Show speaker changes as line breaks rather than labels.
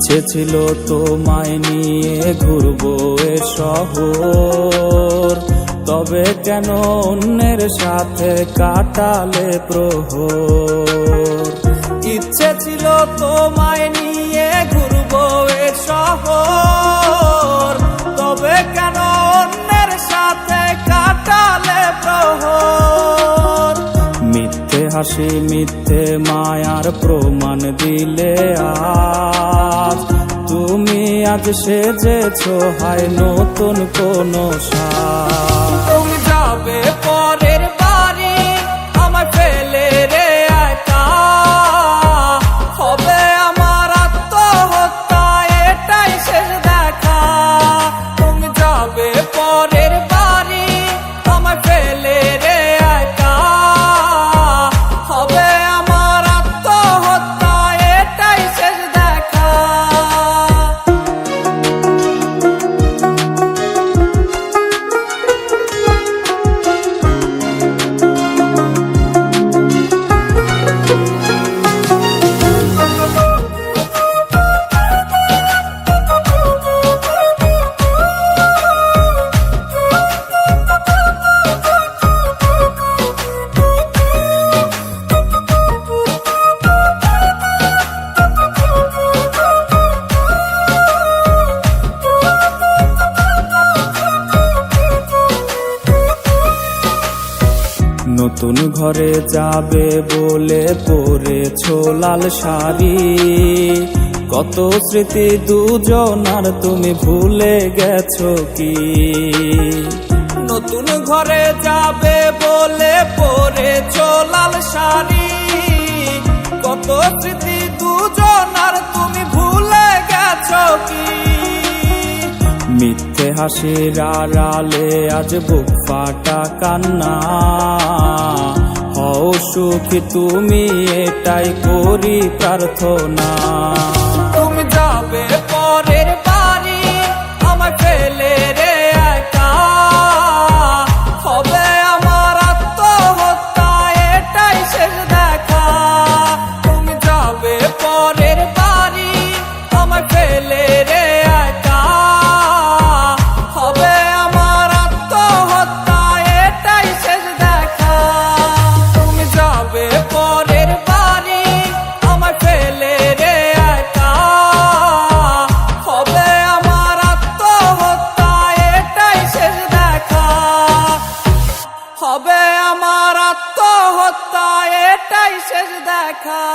ইচ্ছে ছিল তোমায় নিয়ে ঘুরবো এ শহর, তবে কেন অন্যের সাথে কাটালে প্রহর। ইচ্ছে ছিল তোমায় নিয়ে ঘুরবো এ শহর, তবে কেন অন্যের সাথে কাটালে প্রহর। মিথ্যে হাসি মিথ্যে মায়ার প্রমাণ দিলে আজ, তুমি আজ সেজেছো হায় নতুন কোন সাজ। তুমি যাবে পরের বাড়ি আমায় ফেলে রে একা, হবে আমার আত্মহত্যা এটাই শেষ দেখা। তুমি যাবে পরের বাড়ি আমায় ফেলে রে একা, হবে আমার আত্মহত্যা এটাই শেষ দেখা। নতুন ঘরে যাবে বলে পরেছো লাল শাড়ি, কত স্মৃতি দুজনার তুমি ভুলে গেছো কি? নতুন ঘরে যাবে বলে পরেছো লাল শাড়ি, কত স্মৃতি দুজনার তুমি ভুলে গেছো কি? মিথ্যে হাসির আড়ালে আজ বুক ফাটা কান্না, হও সুখী তুমি এটাই করি প্রার্থনা। তুমি যাবে পরের বাড়ি আমায় ফেলে রে একা, হবে আমার আত্মহত্যা এটাই শেষ দেখা। তুমি যাবে পরের বাড়ি আমায় ফেলে রে একা, হবে আমার আত্মহত্যা এটাই শেষ দেখা। তুমি যাবে পরের বাড়ি আমায় ফেলে রে একা, হবে আমার আত্মহত্যা এটাই শেষ দেখা। হবে আমার আত্মহত্যা এটাই শেষ দেখা।